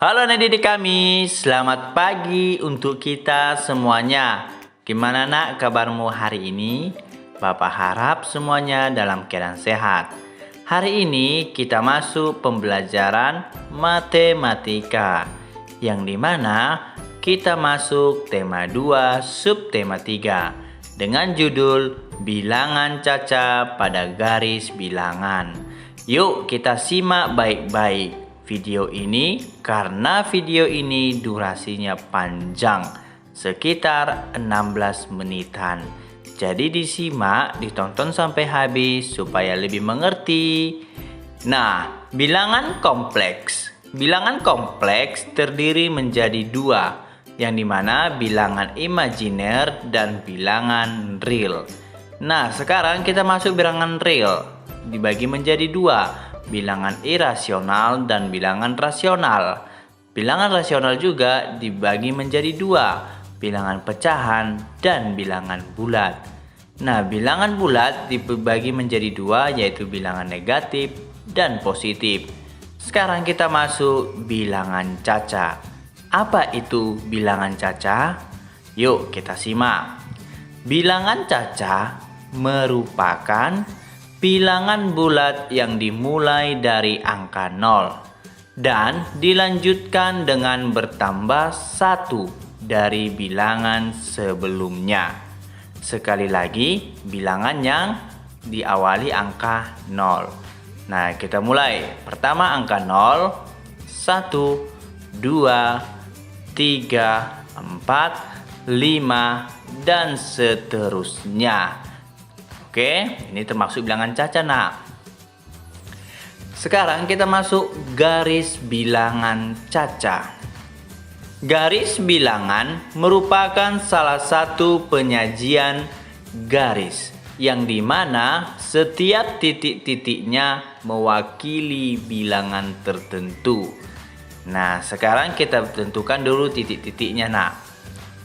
Halo adik-adik kami, selamat pagi untuk kita semuanya. Gimana nak kabarmu hari ini? Bapak harap semuanya dalam keadaan sehat. Hari ini kita masuk pembelajaran matematika, yang dimana kita masuk tema 2 subtema 3 dengan judul bilangan caca pada garis bilangan. Yuk kita simak baik-baik video ini karena video ini durasinya panjang, sekitar 16 menitan. Jadi disimak, ditonton sampai habis supaya lebih mengerti. Nah, bilangan kompleks. Bilangan kompleks terdiri menjadi dua, yang dimana bilangan imajiner dan bilangan real. Nah, sekarang kita masuk bilangan real. Dibagi menjadi dua, bilangan irasional dan bilangan rasional. Bilangan rasional juga dibagi menjadi dua, bilangan pecahan dan bilangan bulat. Nah, bilangan bulat dibagi menjadi dua, yaitu bilangan negatif dan positif. Sekarang kita masuk bilangan caca. Apa itu bilangan caca? Yuk kita simak. Bilangan caca merupakan bilangan bulat yang dimulai dari angka 0 dan dilanjutkan dengan bertambah 1 dari bilangan sebelumnya. Sekali lagi, bilangan yang diawali angka 0. Nah, kita mulai. Pertama angka 0, 1, 2, 3, 4, 5, dan seterusnya. Oke, ini termasuk bilangan caca nak. Sekarang kita masuk garis bilangan caca. Garis bilangan merupakan salah satu penyajian garis yang dimana setiap titik-titiknya mewakili bilangan tertentu. Nah, sekarang kita tentukan dulu titik-titiknya nak.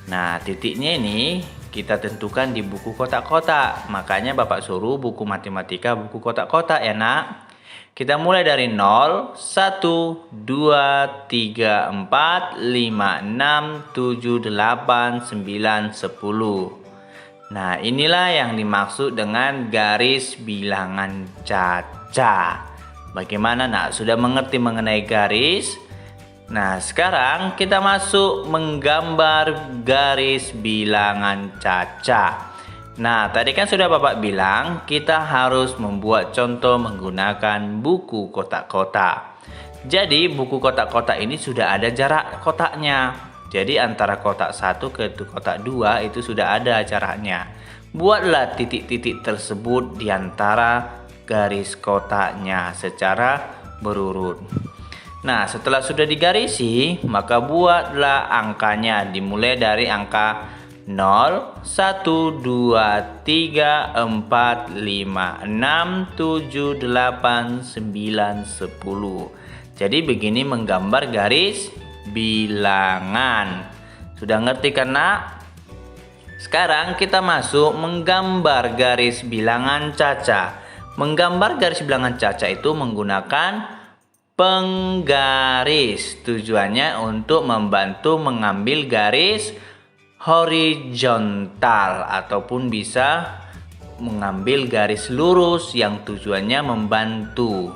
Nah, titiknya ini kita tentukan di buku kotak-kotak. Makanya Bapak suruh buku matematika buku kotak-kotak ya nak. Kita mulai dari 0, 1, 2, 3, 4, 5, 6, 7, 8, 9, 10. Nah, inilah yang dimaksud dengan garis bilangan caca. Bagaimana nak? Sudah mengerti mengenai garis? Nah, sekarang kita masuk menggambar garis bilangan caca. Nah, tadi kan sudah Bapak bilang kita harus membuat contoh menggunakan buku kotak-kotak. Jadi, buku kotak-kotak ini sudah ada jarak kotaknya. Jadi, antara kotak 1 ke kotak 2 itu sudah ada jaraknya. Buatlah titik-titik tersebut di antara garis kotaknya secara berurut. Nah, setelah sudah digarisi, maka buatlah angkanya dimulai dari angka 0, 1, 2, 3, 4, 5, 6, 7, 8, 9, 10. Jadi begini menggambar garis bilangan. Sudah ngerti kan nak? Sekarang kita masuk menggambar garis bilangan caca. Menggambar garis bilangan caca itu menggunakan penggaris. Tujuannya untuk membantu mengambil garis horizontal ataupun bisa mengambil garis lurus yang tujuannya membantu.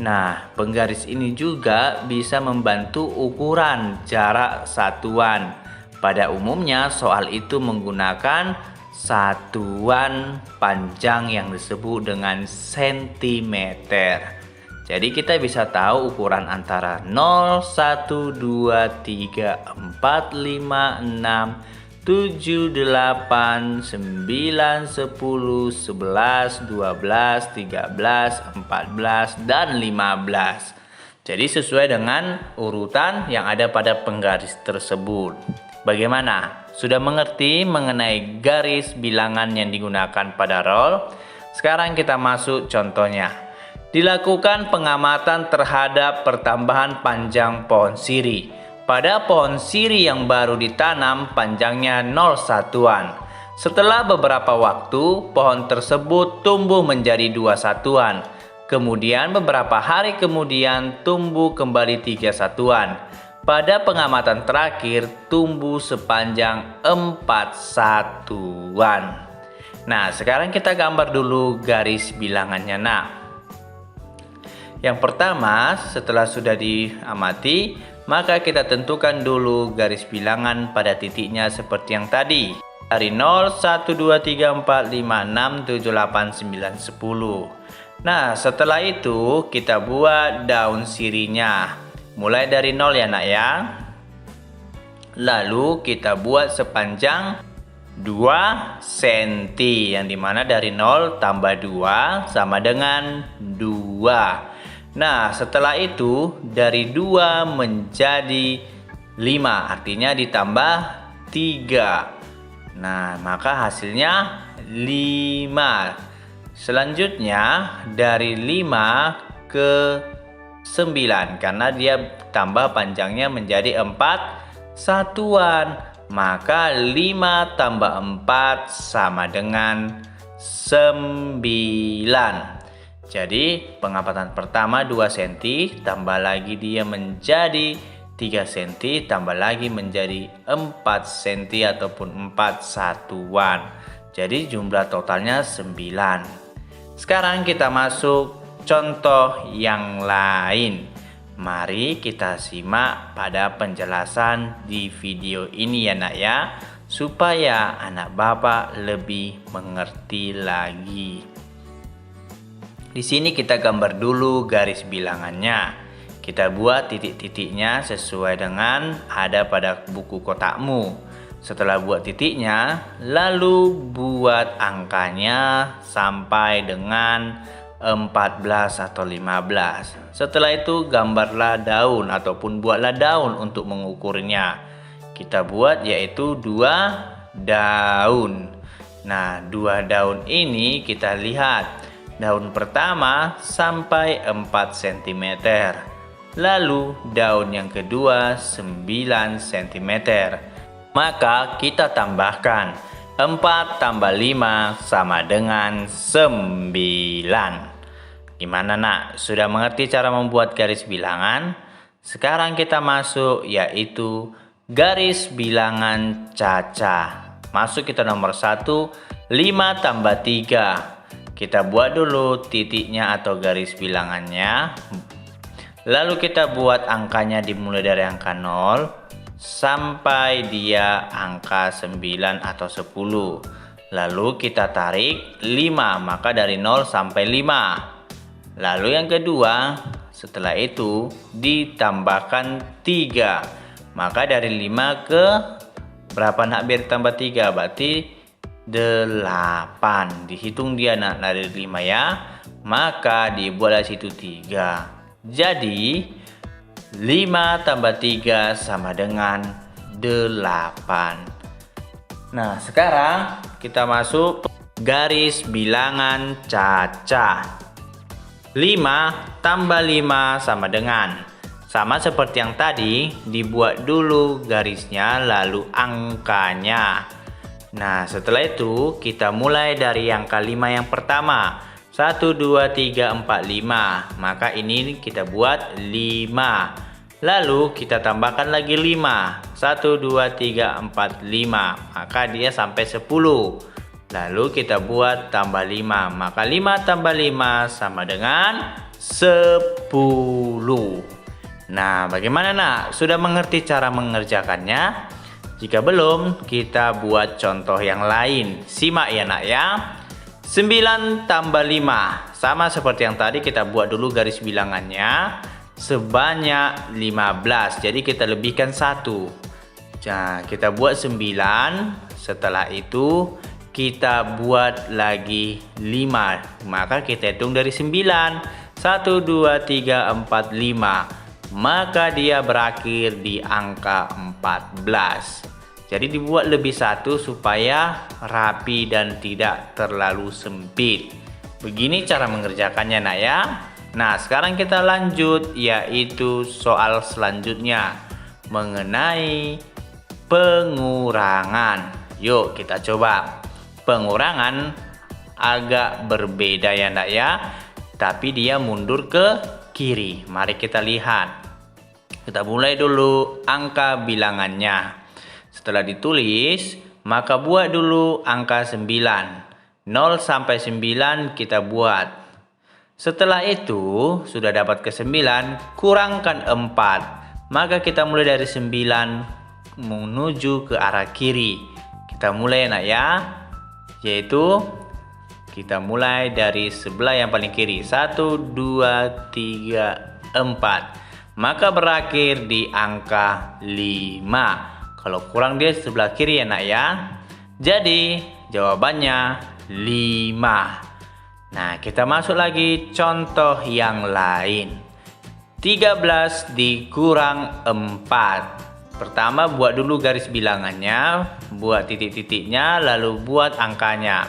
Nah, penggaris ini juga bisa membantu ukuran jarak satuan. Pada umumnya soal itu menggunakan satuan panjang yang disebut dengan sentimeter. Jadi kita bisa tahu ukuran antara 0, 1, 2, 3, 4, 5, 6, 7, 8, 9, 10, 11, 12, 13, 14, dan 15. Jadi sesuai dengan urutan yang ada pada penggaris tersebut. Bagaimana? Sudah mengerti mengenai garis bilangan yang digunakan pada roll? Sekarang kita masuk contohnya. Dilakukan pengamatan terhadap pertambahan panjang pohon siri. Pada pohon siri yang baru ditanam panjangnya 0 satuan. Setelah beberapa waktu, pohon tersebut tumbuh menjadi 2 satuan. Kemudian beberapa hari kemudian tumbuh kembali 3 satuan. pada pengamatan terakhir tumbuh sepanjang 4 satuan. Nah, sekarang kita gambar dulu garis bilangannya, nak. Yang pertama, setelah sudah diamati, maka kita tentukan dulu garis bilangan pada titiknya seperti yang tadi. Dari 0, 1, 2, 3, 4, 5, 6, 7, 8, 9, 10. Nah, setelah itu kita buat daun sirinya. Mulai dari 0 ya, nak ya. Lalu kita buat sepanjang 2 cm. Yang dimana dari 0 tambah 2 sama dengan 2. Nah, setelah itu dari 2 menjadi 5. Artinya ditambah 3. Nah, maka hasilnya 5. Selanjutnya dari 5 ke 9 karena dia tambah panjangnya menjadi 4 satuan. Maka 5 tambah 4 sama dengan 9. Jadi pengamatan pertama 2 cm, tambah lagi dia menjadi 3 cm, tambah lagi menjadi 4 cm ataupun 4 satuan. Jadi jumlah totalnya 9. Sekarang kita masuk contoh yang lain. Mari kita simak pada penjelasan di video ini ya, nak ya, supaya anak bapak lebih mengerti lagi. Di sini kita gambar dulu garis bilangannya. Kita buat titik-titiknya sesuai dengan ada pada buku kotakmu. Setelah buat titiknya, lalu buat angkanya sampai dengan 14 atau 15. Setelah itu gambarlah daun ataupun buatlah daun untuk mengukurnya. Kita buat yaitu 2 daun. Nah, 2 daun ini kita lihat. Daun pertama sampai 4 cm. Lalu daun yang kedua 9 cm. Maka kita tambahkan 4 tambah 5 sama dengan 9. Gimana, nak? Sudah mengerti cara membuat garis bilangan? Sekarang kita masuk yaitu garis bilangan caca. Masuk kita nomor 1, 5 tambah 3. Kita buat dulu titiknya atau garis bilangannya. Lalu kita buat angkanya dimulai dari angka 0 sampai dia angka 9 atau 10. Lalu kita tarik 5, maka dari 0 sampai 5. Lalu yang kedua, setelah itu ditambahkan 3. Maka dari 5 ke berapa, nak, biar tambah 3? Berarti 8. Dihitung dia, nak, dari 5 ya. Maka dibuat dari situ 3. Jadi 5 tambah 3 sama dengan 8. Nah, sekarang kita masuk garis bilangan caca. 5 tambah 5 sama dengan, sama seperti yang tadi, dibuat dulu garisnya lalu angkanya. Nah, setelah itu kita mulai dari angka 5 yang pertama. 1, 2, 3, 4, 5. Maka ini kita buat 5. Lalu kita tambahkan lagi 5. 1, 2, 3, 4, 5. Maka dia sampai 10. Lalu kita buat tambah 5. Maka 5 tambah 5 sama dengan 10. Nah, bagaimana, nak? Sudah mengerti cara mengerjakannya? Jika belum, kita buat contoh yang lain. Simak ya, nak ya. 9 tambah 5. Sama seperti yang tadi, kita buat dulu garis bilangannya sebanyak 15. Jadi kita lebihkan 1. Nah, kita buat 9. Setelah itu kita buat lagi 5. Maka kita hitung dari 9. 1, 2, 3, 4, 5. Maka dia berakhir di angka 14. Jadi dibuat lebih 1 supaya rapi dan tidak terlalu sempit. Begini cara mengerjakannya, nak ya. Nah, sekarang kita lanjut yaitu soal selanjutnya mengenai pengurangan. Yuk kita coba. Pengurangan agak berbeda ya, nak ya. Tapi dia mundur ke kiri. Mari kita lihat. Kita mulai dulu angka bilangannya. Setelah ditulis, maka buat dulu angka 9. 0 sampai 9 kita buat. Setelah itu, sudah dapat ke 9, kurangkan 4. Maka kita mulai dari 9 menuju ke arah kiri. Kita mulai nak ya, yaitu kita mulai dari sebelah yang paling kiri. 1, 2, 3, 4. Maka berakhir di angka 5. Kalau kurang dia sebelah kiri ya nak ya. Jadi jawabannya 5. Nah, kita masuk lagi contoh yang lain. 13 dikurang 4. Pertama buat dulu garis bilangannya, buat titik-titiknya, lalu buat angkanya.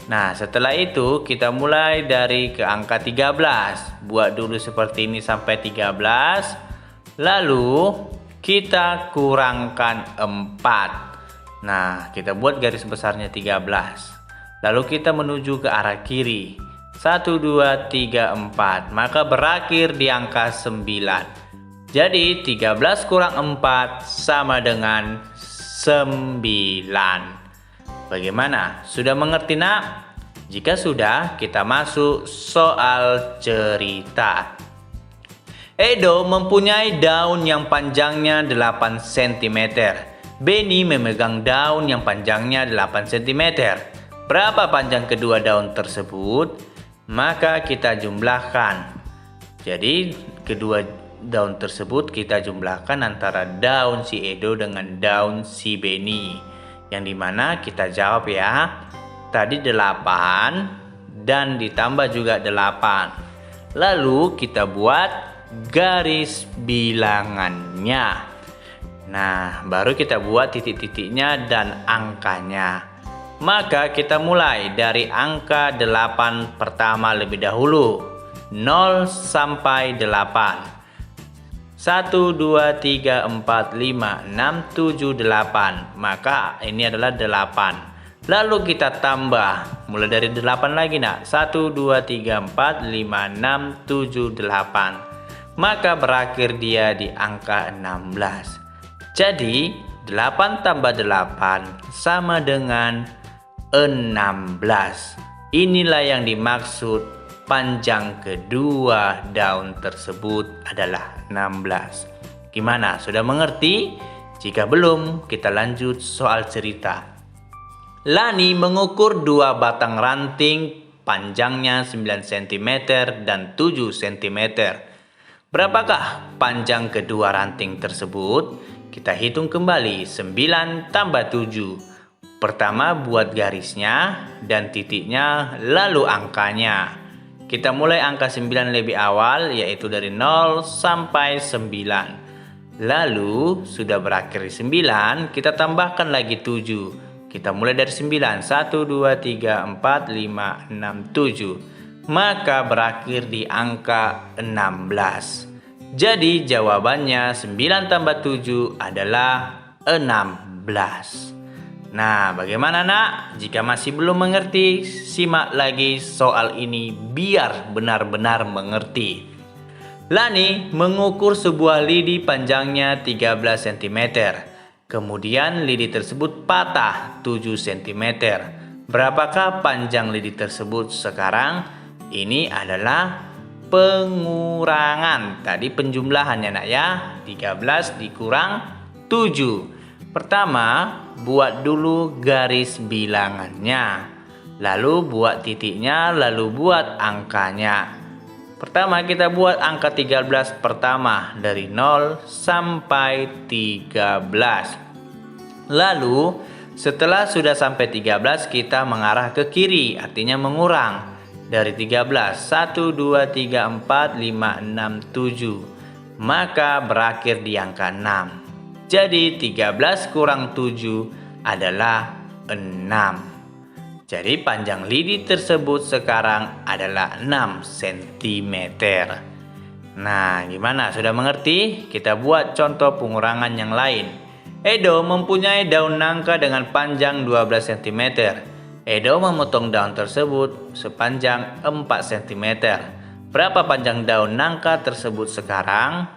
Nah, setelah itu kita mulai dari ke angka 13. Buat dulu seperti ini sampai 13. Lalu kita kurangkan 4. Nah, kita buat garis besarnya 13. Lalu kita menuju ke arah kiri. 1, 2, 3, 4. Maka berakhir di angka 9. Jadi 13 kurang 4 sama dengan 9. Bagaimana? Sudah mengerti nak? Jika sudah, kita masuk soal cerita. Edo mempunyai daun yang panjangnya 8 cm. Benny memegang daun yang panjangnya 8 cm. Berapa panjang kedua daun tersebut? Maka kita jumlahkan. Jadi kedua daun tersebut kita jumlahkan antara daun si Edo dengan daun si Benny. Yang dimana kita jawab ya. Tadi 8 dan ditambah juga 8. Lalu kita buat garis bilangannya. Nah, baru kita buat titik-titiknya dan angkanya. Maka kita mulai dari angka 8 pertama lebih dahulu. 0 sampai 8. 1, 2, 3, 4, 5, 6, 7, 8. Maka ini adalah 8. Lalu kita tambah. Mulai dari 8 lagi nak. 1, 2, 3, 4, 5, 6, 7, 8. Maka berakhir dia di angka 16. Jadi 8 tambah 8 sama dengan 16. Inilah yang dimaksud panjang kedua daun tersebut adalah 16. Gimana? Sudah mengerti? Jika belum, kita lanjut soal cerita. Lani mengukur 2 batang ranting panjangnya 9 cm dan 7 cm. Berapakah panjang kedua ranting tersebut? Kita hitung kembali. 9 tambah 7. Pertama buat garisnya dan titiknya, lalu angkanya. Kita mulai angka 9 lebih awal, yaitu dari 0 sampai 9. Lalu sudah berakhir di 9, kita tambahkan lagi 7. Kita mulai dari 9. 1, 2, 3, 4, 5, 6, 7. Maka berakhir di angka 16. Jadi jawabannya 9 tambah 7 adalah 16. Nah, bagaimana nak? Jika masih belum mengerti, simak lagi soal ini biar benar-benar mengerti. Lani mengukur sebuah lidi panjangnya 13 cm. Kemudian lidi tersebut patah 7 cm. Berapakah panjang lidi tersebut sekarang? Ini adalah pengurangan. Tadi penjumlahannya nak ya. 13 dikurang 7. Pertama, buat dulu garis bilangannya. Lalu buat titiknya, lalu buat angkanya. Pertama kita buat angka 13 pertama dari 0 sampai 13. Lalu setelah sudah sampai 13 kita mengarah ke kiri, artinya mengurang. Dari 13, 1, 2, 3, 4, 5, 6, 7. Maka berakhir di angka 6. Jadi 13 kurang 7 adalah 6. Jadi panjang lidi tersebut sekarang adalah 6 cm. Nah, gimana? Sudah mengerti? Kita buat contoh pengurangan yang lain. Edo mempunyai daun nangka dengan panjang 12 cm. Edo memotong daun tersebut sepanjang 4 cm. Berapa panjang daun nangka tersebut sekarang?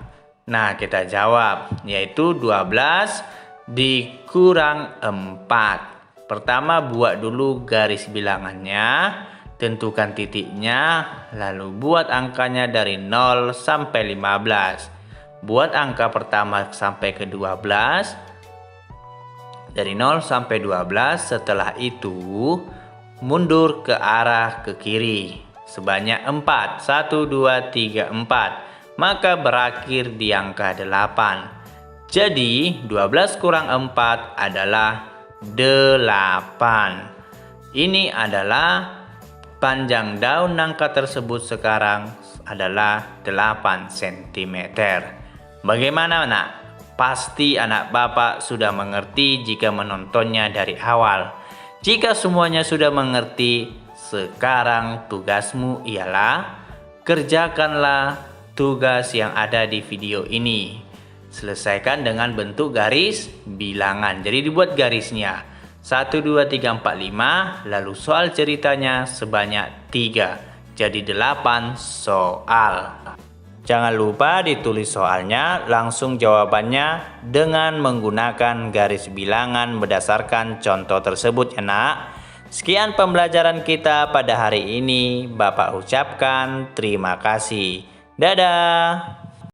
Nah, kita jawab, yaitu 12 dikurang 4. Pertama, buat dulu garis bilangannya, tentukan titiknya, lalu buat angkanya dari 0 sampai 15. Buat angka pertama sampai ke 12, dari 0 sampai 12, setelah itu mundur ke arah ke kiri sebanyak 4. 1, 2, 3, 4. Maka berakhir di angka 8. Jadi 12 kurang 4 adalah 8. Ini adalah panjang daun nangka tersebut sekarang adalah 8 cm. Bagaimana, Nak? Pasti anak Bapak sudah mengerti jika menontonnya dari awal. Jika semuanya sudah mengerti, sekarang tugasmu ialah kerjakanlah tugas yang ada di video ini. Selesaikan dengan bentuk garis bilangan. Jadi dibuat garisnya 1, 2, 3, 4, 5. Lalu soal ceritanya sebanyak 3. Jadi 8 soal. Jangan lupa ditulis soalnya, langsung jawabannya dengan menggunakan garis bilangan berdasarkan contoh tersebut ya Nak. Sekian pembelajaran kita pada hari ini. Bapak ucapkan terima kasih. Dadah.